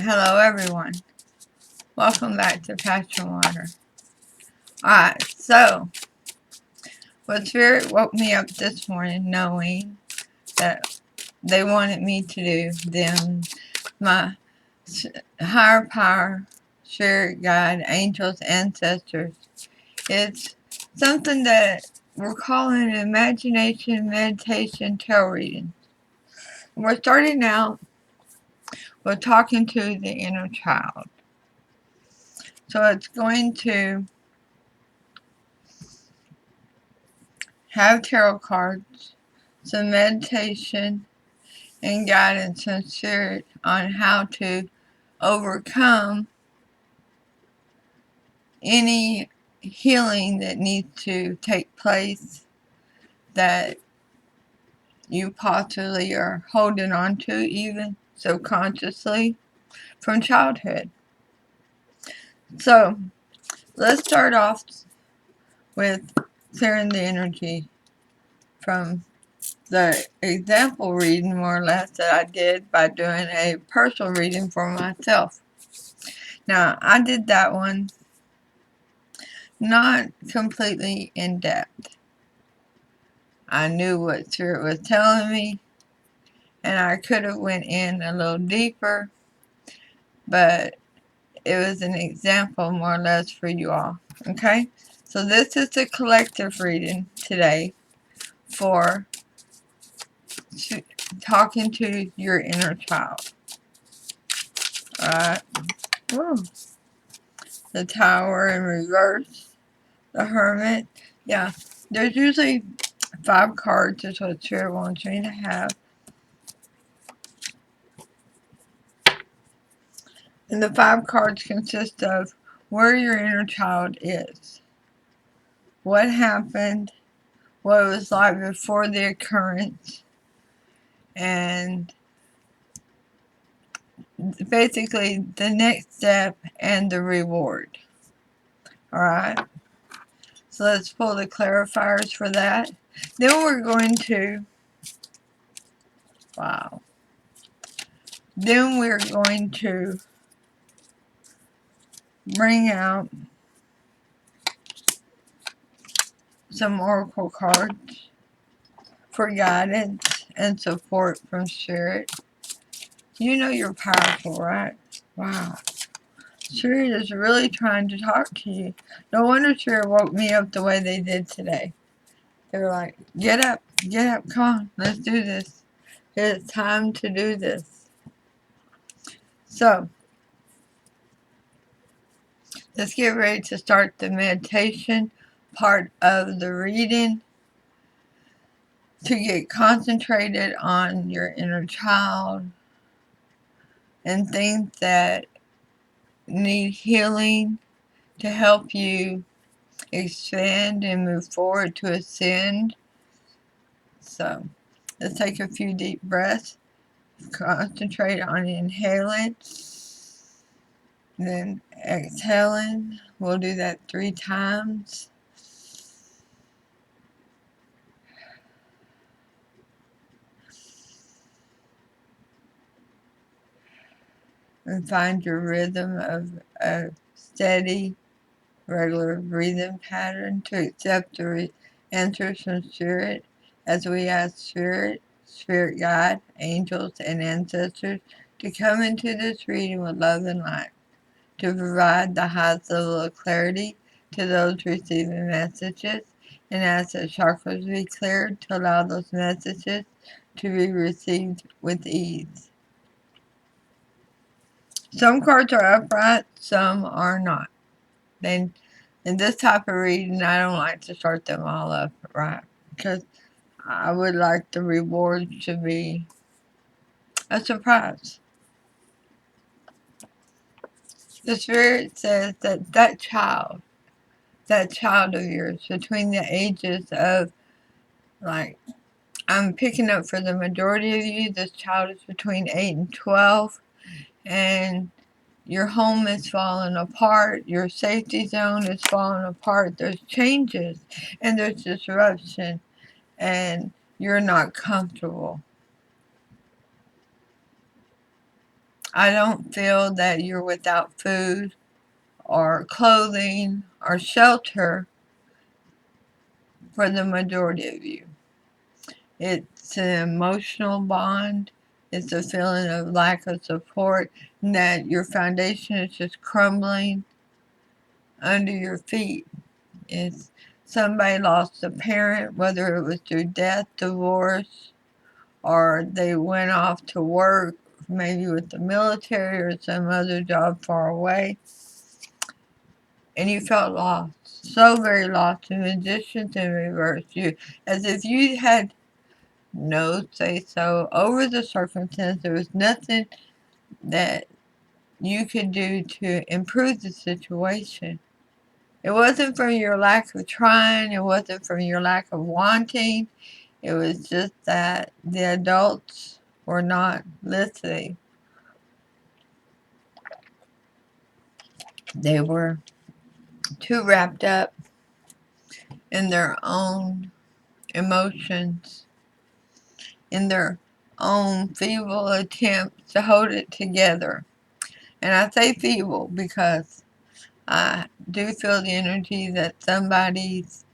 Hello everyone. Welcome back to PassionWater. Alright, so what Spirit woke me up this morning knowing that they wanted me to do them, my higher power, spirit guide, angels, ancestors. It's something that we're calling imagination, meditation, tarot reading. We're starting out with talking to the inner child. So it's going to have tarot cards, some meditation, and guidance and spirit on how to overcome any healing that needs to take place that you possibly are holding on to, even subconsciously, from childhood. So let's start off with clearing the energy from the example reading, more or less, that I did by doing a personal reading for myself. Now, I did that one not completely in depth. I knew what Spirit was telling me, and I could have went in a little deeper, but it was an example, more or less, for you all. Okay? So this is a collective reading today for talking to your inner child. Alright. The Tower in reverse. The Hermit. Yeah. There's usually 5 cards is what Spirit wants me to have. And the 5 cards consist of where your inner child is. What happened. What it was like before the occurrence. And basically the next step and the reward. Alright. So let's pull the clarifiers for that. Then we're going to, Then we're going to bring out some oracle cards for guidance and support from Spirit. You know you're powerful, right? Wow. Spirit is really trying to talk to you. No wonder Spirit woke me up the way they did today. They were like, get up, come on, let's do this. It's time to do this. So, let's get ready to start the meditation part of the reading to get concentrated on your inner child and things that need healing to help you expand and move forward to ascend. So let's take a few deep breaths. Concentrate on inhaling, then exhaling. We'll do that 3 times. And find your rhythm of a steady, regular breathing pattern to accept the answers from Spirit as we ask Spirit, Spirit Guide, angels, and ancestors to come into this reading with love and light, to provide the highest level of clarity to those receiving messages, and ask that chakras be cleared to allow those messages to be received with ease. Some cards are upright, some are not. Then, in this type of reading, I don't like to start them all upright because I would like the reward to be a surprise. The Spirit says that that child of yours, between the ages of, like, I'm picking up for the majority of you, this child is between 8 and 12, and your home is falling apart, your safety zone is falling apart, there's changes, and there's disruption, and you're not comfortable. I don't feel that you're without food or clothing or shelter for the majority of you. It's an emotional bond. It's a feeling of lack of support, and that your foundation is just crumbling under your feet. It's somebody lost a parent, whether it was through death, divorce, or they went off to work, maybe with the military or some other job far away, and you felt lost. So very lost. And magicians in reverse. You, as if you had no say so over the circumstance. There was nothing that you could do to improve the situation. It wasn't from your lack of trying, it wasn't from your lack of wanting. It was just that the adults were not listening. They were too wrapped up in their own emotions, in their own feeble attempts to hold it together. And I say feeble because I do feel the energy that somebody's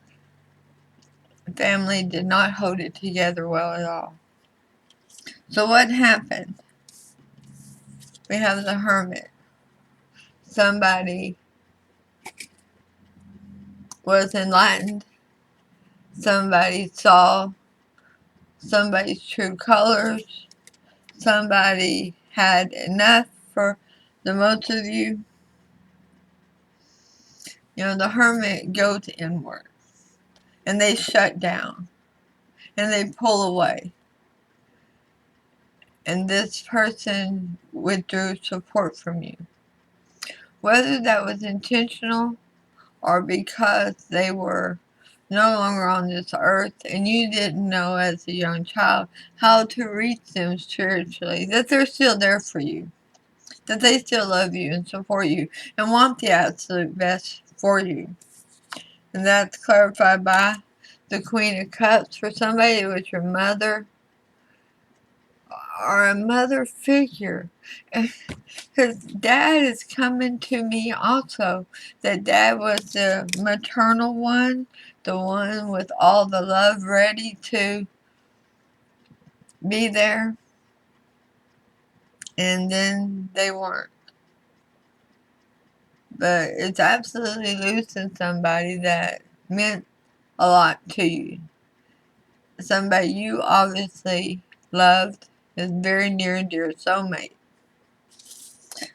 family did not hold it together well at all. So what happened? We have the Hermit. Somebody was enlightened. Somebody saw somebody's true colors. Somebody had enough for the most of you. You know, the Hermit goes inward. And they shut down. And they pull away. And this person withdrew support from you. Whether that was intentional or because they were no longer on this earth and you didn't know as a young child how to reach them spiritually, that they're still there for you, that they still love you and support you and want the absolute best for you. And that's clarified by the Queen of Cups. For somebody, it was your mother or a mother figure. Because dad is coming to me also. That dad was the maternal one, the one with all the love ready to be there. And then they weren't. But it's absolutely losing somebody that meant a lot to you. Somebody you obviously loved, is very near and dear, soulmate.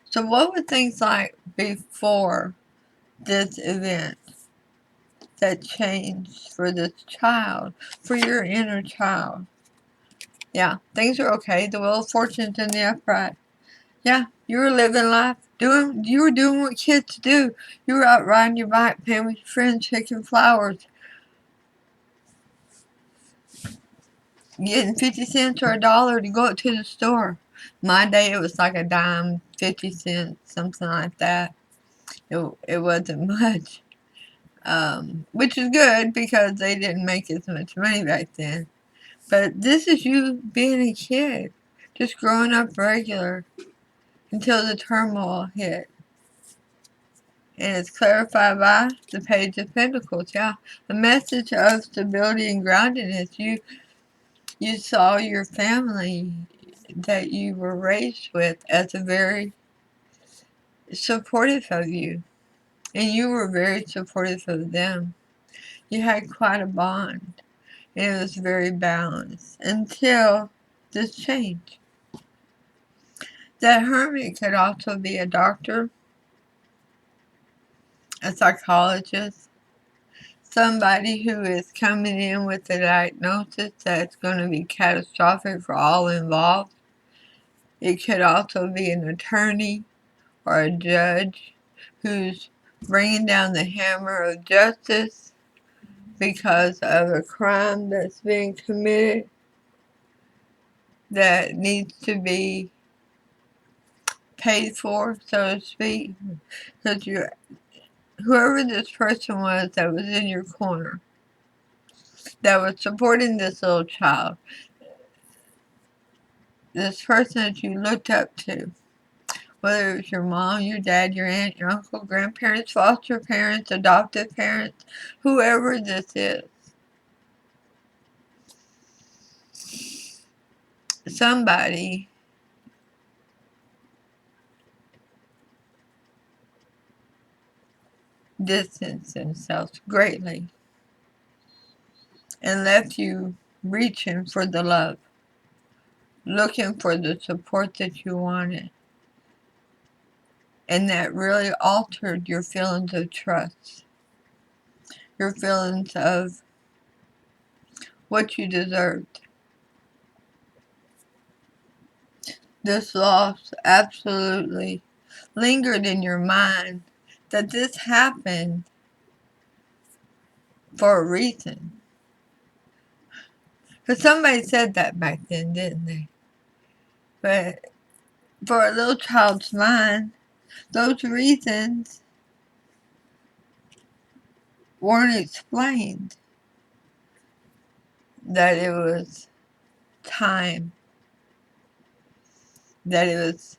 So what were things like before this event that changed for this child, for your inner child? Yeah, things are okay. The Wheel of Fortune's in the upright. Yeah, you were living life. You were doing what kids do. You were out riding your bike, playing with your friends, picking flowers, getting 50 cents or $1 to go to the store. My day, it was like a dime, 50 cents, something like that. It wasn't much. Which is good because they didn't make as much money back then. But this is you being a kid, just growing up regular until the turmoil hit. And it's clarified by the Page of Pentacles. Yeah, a message of stability and groundedness. You saw your family that you were raised with as a very supportive of you. And you were very supportive of them. You had quite a bond. And it was very balanced until this change. That Hermit could also be a doctor, a psychologist, somebody who is coming in with a diagnosis that's going to be catastrophic for all involved. It could also be an attorney or a judge who's bringing down the hammer of justice because of a crime that's being committed that needs to be paid for, so to speak. Because whoever this person was that was in your corner, that was supporting this little child, this person that you looked up to, Whether it's your mom, your dad, your aunt, your uncle, grandparents, foster parents, adoptive parents, whoever this is. Somebody distanced themselves greatly and left you reaching for the love, looking for the support that you wanted. And that really altered your feelings of trust, your feelings of what you deserved. This loss absolutely lingered in your mind that this happened for a reason. Because somebody said that back then, didn't they? But for a little child's mind, those reasons weren't explained. That it was time, that it was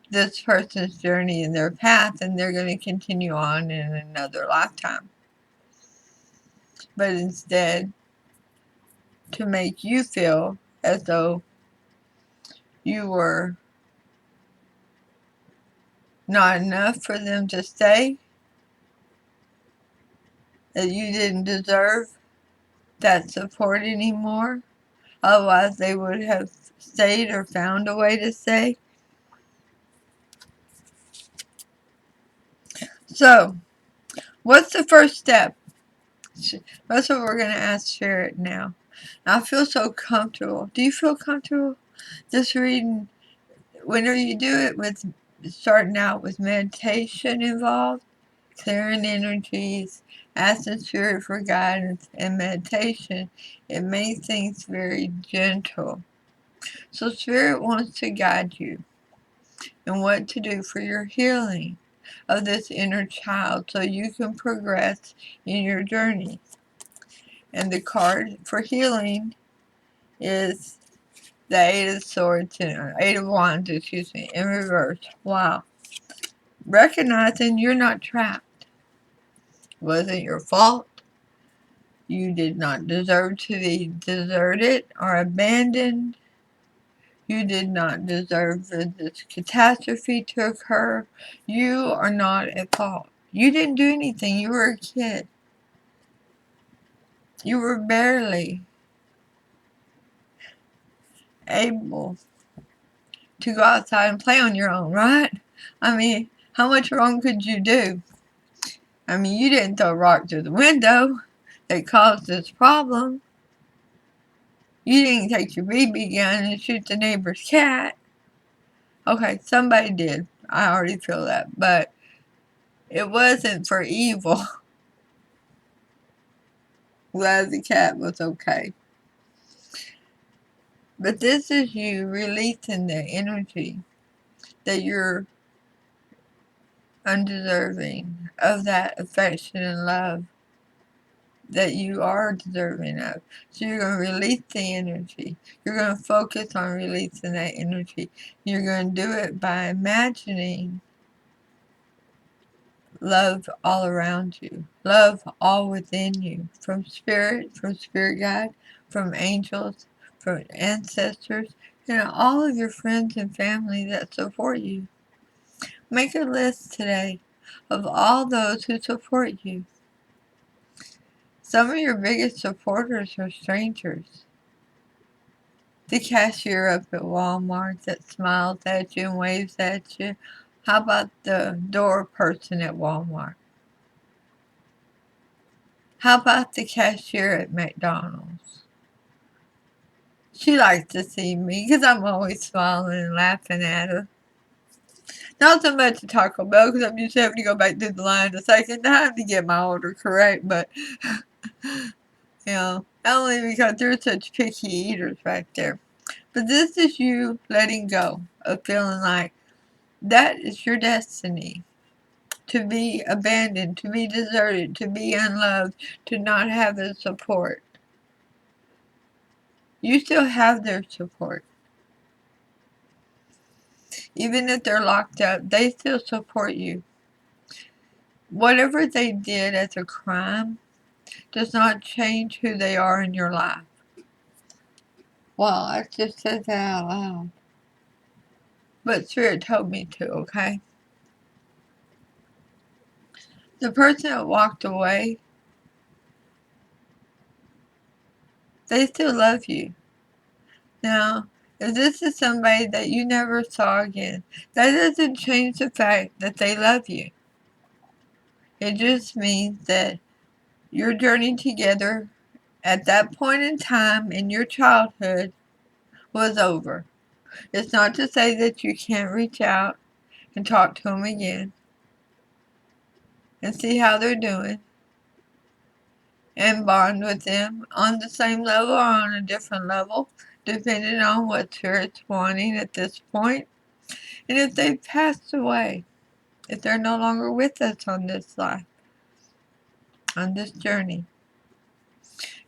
this person's journey and their path, and they're going to continue on in another lifetime. But instead, to make you feel as though you were not enough for them to stay, that you didn't deserve that support anymore. Otherwise, they would have stayed or found a way to stay. So, what's the first step? That's what we're going to ask Spirit now. I feel so comfortable. Do you feel comfortable just reading? Whenever you do it with starting out with meditation involved, clearing energies, asking Spirit for guidance, and meditation, it makes things very gentle. So Spirit wants to guide you in what to do for your healing of this inner child so you can progress in your journey. And the card for healing is the Eight of Swords, Eight of Wands, in reverse. Wow. Recognizing you're not trapped. It wasn't your fault. You did not deserve to be deserted or abandoned. You did not deserve this catastrophe to occur. You are not at fault. You didn't do anything. You were a kid. You were barely able to go outside and play on your own, right? I mean, how much wrong could you do? I mean, you didn't throw a rock through the window that caused this problem. You didn't take your BB gun and shoot the neighbor's cat. Okay, somebody did. I already feel that. But it wasn't for evil. Glad the cat was okay. But this is you releasing the energy that you're undeserving of that affection and love that you are deserving of. So you're going to release the energy. You're going to focus on releasing that energy. You're going to do it by imagining love all around you. Love all within you. From spirit guide, from angels, from ancestors, and all of your friends and family that support you. Make a list today of all those who support you. Some of your biggest supporters are strangers. The cashier up at Walmart that smiles at you and waves at you. How about the door person at Walmart? How about the cashier at McDonald's? She likes to see me because I'm always smiling and laughing at her. Not so much at Taco Bell because I'm usually having to go back through the line a second time to get my order correct, but only because they're such picky eaters right there. But this is you letting go of feeling like that is your destiny. To be abandoned, to be deserted, to be unloved, to not have the support. You still have their support. Even if they're locked up, they still support you. Whatever they did as a crime does not change who they are in your life. Well, I just said that out loud. But Spirit told me to, okay? The person that walked away, they still love you. Now, if this is somebody that you never saw again, that doesn't change the fact that they love you. It just means that your journey together at that point in time in your childhood was over. It's not to say that you can't reach out and talk to them again and see how they're doing and bond with them on the same level or on a different level, depending on what Spirit's wanting at this point. And if they've passed away, if they're no longer with us on this life, on this journey,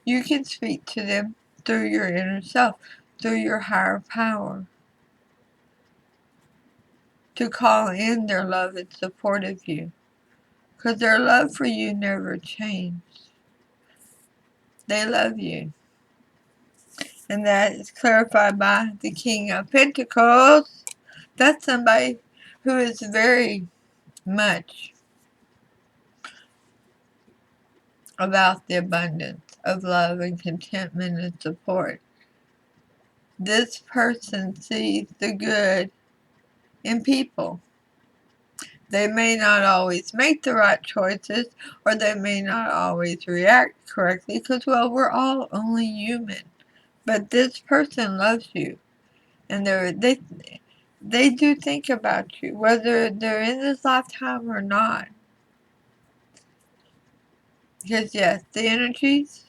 you can speak to them through your inner self, through your higher power, to call in their love and support of you. Because their love for you never changed. They love you. And that is clarified by the King of Pentacles. That's somebody who is very much about the abundance of love and contentment and support. This person sees the good in people. They may not always make the right choices, or they may not always react correctly, because, well, we're all only human. But this person loves you, and they do think about you, whether they're in this lifetime or not. Because, yes, the energies,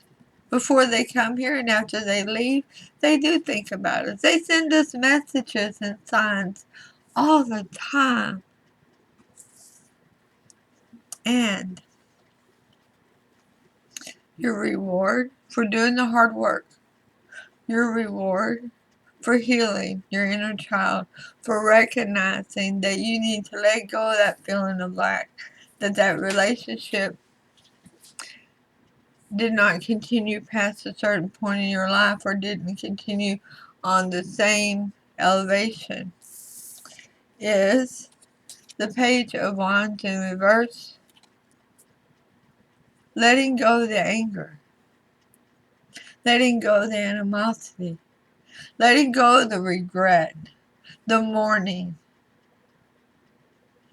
before they come here and after they leave, they do think about us. They send us messages and signs all the time. And your reward for doing the hard work, your reward for healing your inner child, for recognizing that you need to let go of that feeling of lack, that relationship did not continue past a certain point in your life or didn't continue on the same elevation, is the Page of Wands in reverse. Letting go of the anger, letting go of the animosity, letting go of the regret, the mourning,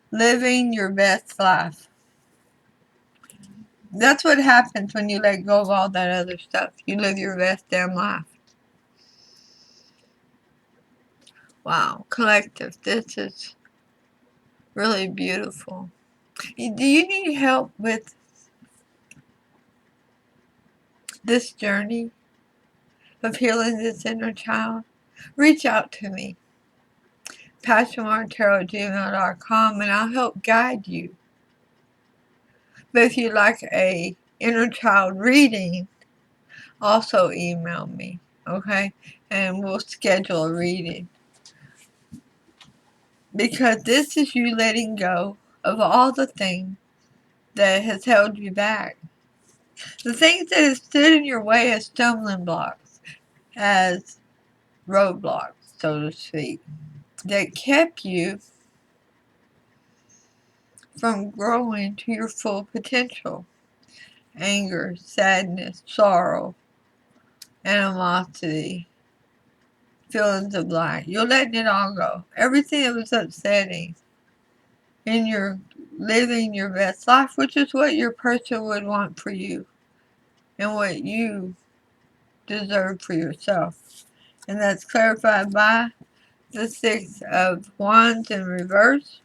living your best life. That's what happens when you let go of all that other stuff. You live your best damn life. Wow, collective, this is really beautiful. Do you need help with this journey of healing this inner child? Reach out to me. PassionWaterTarot@gmail.com, and I'll help guide you. But if you'd like a inner child reading, also email me, okay? And we'll schedule a reading. Because this is you letting go of all the things that has held you back. The things that have stood in your way as stumbling blocks, as roadblocks, so to speak, that kept you from growing to your full potential. Anger, sadness, sorrow, animosity, feelings of lack. You're letting it all go. Everything that was upsetting in your living your best life, which is what your person would want for you and what you deserve for yourself. And that's clarified by the Six of Wands in reverse.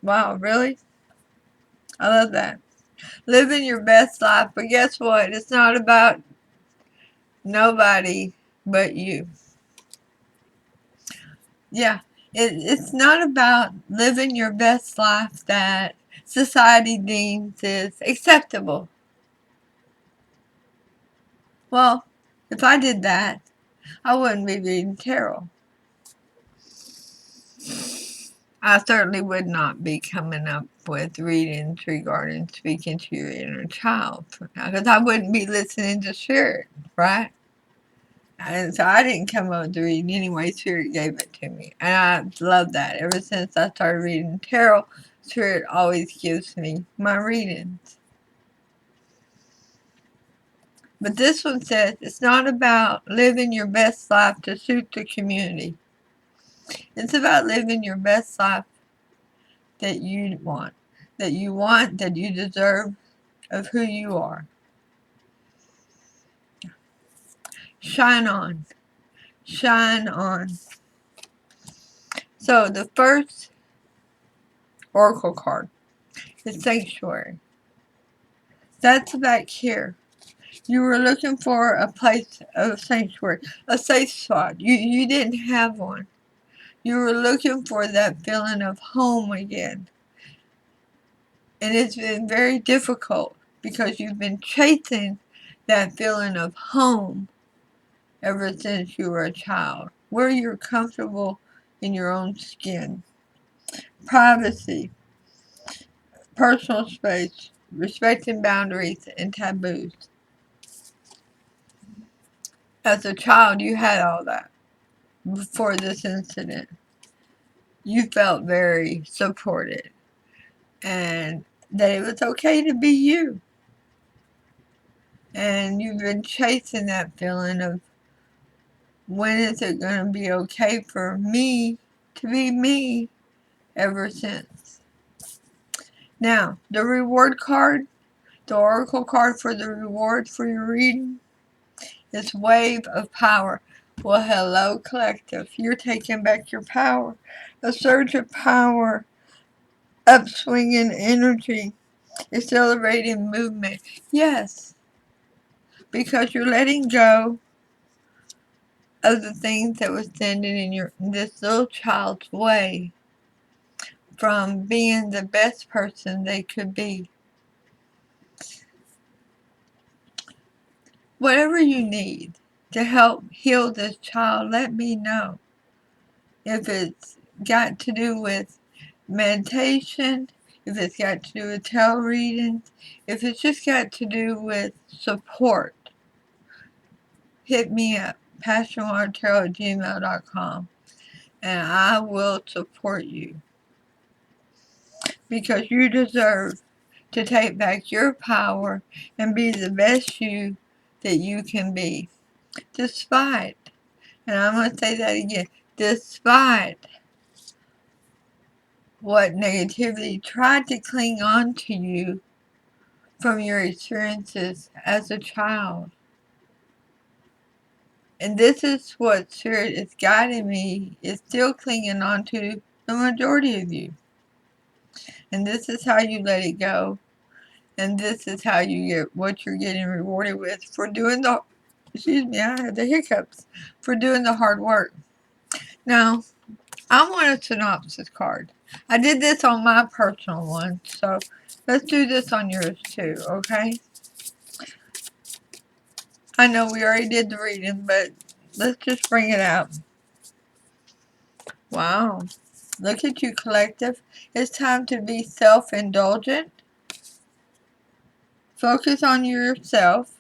Wow, really? I love that. Living your best life, but guess what? It's not about nobody but you. Yeah, it's not about living your best life that society deems is acceptable. Well, if I did that, I wouldn't be reading tarot. I certainly would not be coming up with readings regarding speaking to your inner child, because I wouldn't be listening to Spirit, right? And so I didn't come up with the reading anyway. Spirit gave it to me, and I love that. Ever since I started reading tarot, Spirit always gives me my readings. But this one says it's not about living your best life to suit the community. It's about living your best life that you want, that you deserve, of who you are. Shine on. Shine on. So the first oracle card is Sanctuary. That's back here. You were looking for a place of sanctuary, a safe spot. You didn't have one. You were looking for that feeling of home again. And it's been very difficult because you've been chasing that feeling of home ever since you were a child, where you're comfortable in your own skin. Privacy, personal space, respecting boundaries and taboos. As a child, you had all that before this incident. You felt very supported and that it was okay to be you. And you've been chasing that feeling of, when is it going to be okay for me to be me, ever since. Now, the reward card, the oracle card for the reward for your reading, is Wave of Power. Well, hello, collective. You're taking back your power. A surge of power, upswinging energy, accelerating movement. Yes, because you're letting go of the things that were standing in this little child's way from being the best person they could be. Whatever you need to help heal this child, let me know. If it's got to do with meditation, if it's got to do with tarot readings, if it's just got to do with support, hit me up, PassionWaterTarot@gmail.com, and I will support you. Because you deserve to take back your power and be the best you that you can be. Despite, and I'm going to say that again, despite what negativity tried to cling on to you from your experiences as a child. And this is what Spirit is guiding me, is still clinging on to the majority of you. And this is how you let it go. And this is how you get what you're getting rewarded with for doing the, excuse me, I had the hiccups, for doing the hard work. Now, I want a synopsis card. I did this on my personal one, so let's do this on yours too, okay? I know we already did the reading, but let's just bring it out. Wow. Look at you, collective. It's time to be self-indulgent. Focus on yourself,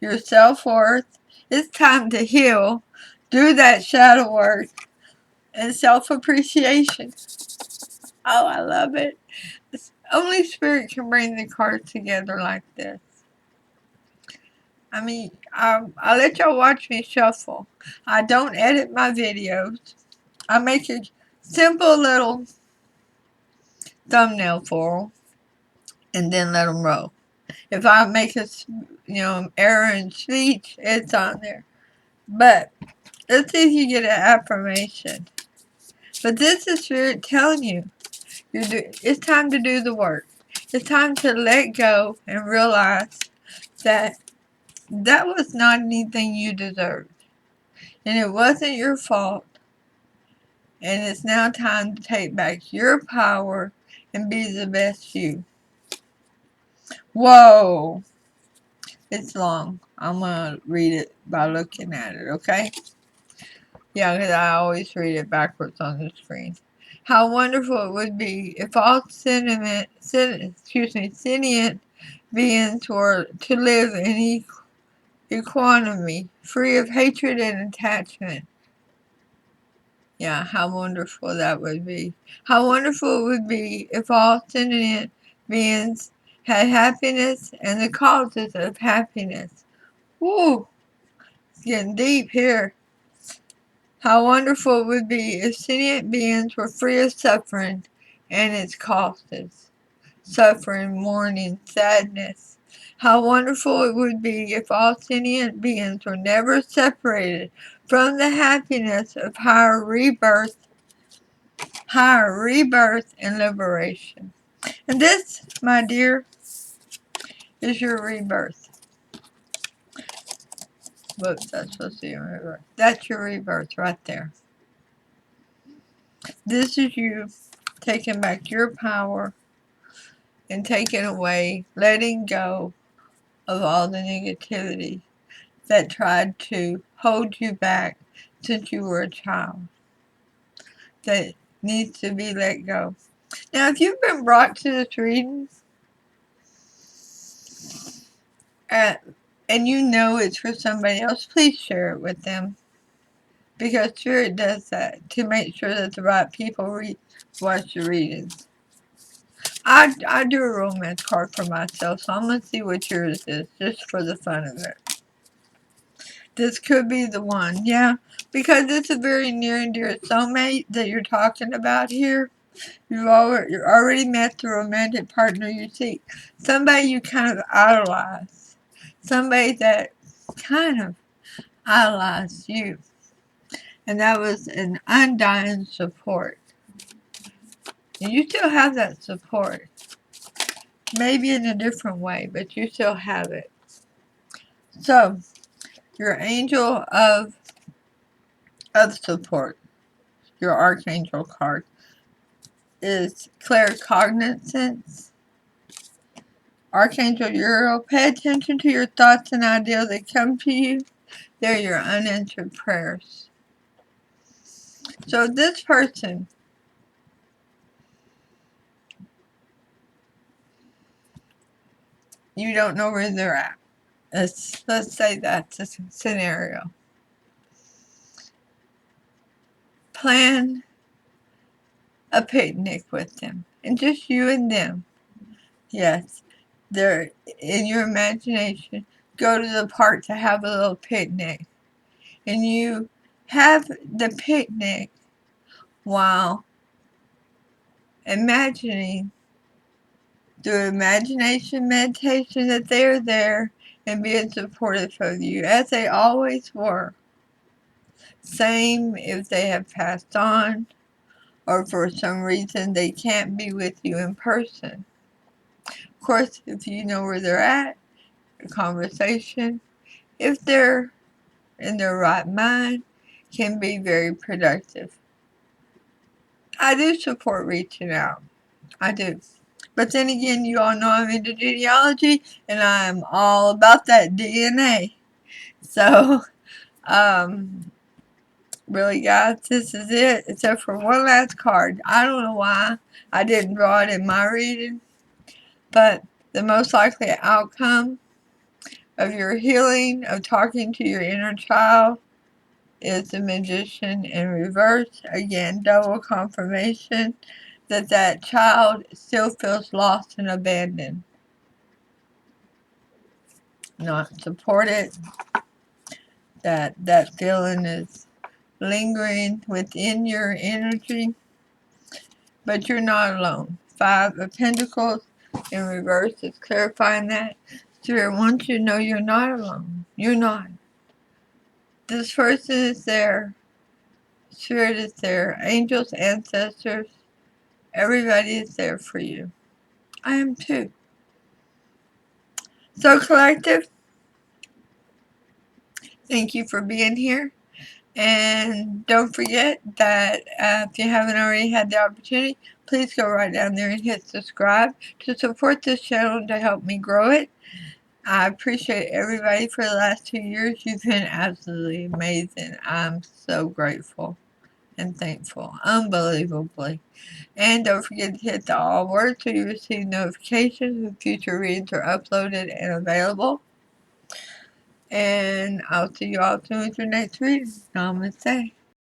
your self-worth. It's time to heal. Do that shadow work and self-appreciation. Oh, I love it. Only Spirit can bring the cards together like this. I mean, I'll let y'all watch me shuffle. I don't edit my videos. I make a simple little thumbnail for them and then let them roll. If I make a, error in speech, it's on there. But let's see if you get an affirmation. But this is Spirit telling you, it's time to do the work. It's time to let go and realize that that was not anything you deserved. And it wasn't your fault. And it's now time to take back your power and be the best you. Whoa. It's long. I'm going to read it by looking at it, okay? Yeah, because I always read it backwards on the screen. How wonderful it would be if all sentient beings were to live in equanimity, free of hatred and attachment. Yeah, how wonderful that would be. How wonderful it would be if all sentient beings had happiness and the causes of happiness. Woo! It's getting deep here. How wonderful it would be if sentient beings were free of suffering and its causes. Suffering, mourning, sadness. How wonderful it would be if all sentient beings were never separated from the happiness of higher rebirth and liberation. And this, my dear, is your rebirth. Whoops, that's supposed to be in reverse. That's your rebirth right there. This is you taking back your power and taking away, letting go of all the negativity that tried to hold you back since you were a child. That needs to be let go. Now, if you've been brought to this reading and you know it's for somebody else, please share it with them. Because Spirit does that to make sure that the right people watch the readings. I do a romance card for myself, so I'm going to see what yours is, just for the fun of it. This could be the one, yeah, because it's a very near and dear soulmate that you're talking about here. You already met the romantic partner you seek. Somebody you kind of idolize. Somebody that kind of idolized you. And that was an undying support. And you still have that support. Maybe in a different way, but you still have it. So, your angel of support, your archangel card, is claircognizance. Archangel Uriel, pay attention to your thoughts and ideas that come to you. They're your unanswered prayers. So this person, you don't know where they're at. Let's say that's a scenario. Plan a picnic with them. And just you and them. Yes. They're in your imagination. Go to the park to have a little picnic. And you have the picnic while imagining through imagination meditation that they're there and being supportive of you as they always were. Same if they have passed on or for some reason they can't be with you in person. Of course, if you know where they're at, a conversation, if they're in their right mind, can be very productive. I do support reaching out. I do. But then again, you all know I'm into genealogy, and I'm all about that DNA. So, really, guys, this is it, except for one last card. I don't know why I didn't draw it in my reading, but the most likely outcome of your healing, of talking to your inner child, is the Magician in reverse. Again, double confirmation that child still feels lost and abandoned. Not supported. That feeling is lingering within your energy. But you're not alone. 5 of Pentacles in reverse is clarifying that. Spirit wants you to know you're not alone. You're not. This person is there. Spirit is there. Angels, ancestors, everybody is there for you. I am too. So, collective, thank you for being here. And don't forget that if you haven't already had the opportunity, please go right down there and hit subscribe to support this channel to help me grow it. I appreciate everybody for the last 2 years. You've been absolutely amazing. I'm so grateful. and thankful. Unbelievably. And don't forget to hit the all word so you receive notifications when future reads are uploaded and available. And I'll see you all soon with your next reading. Namaste.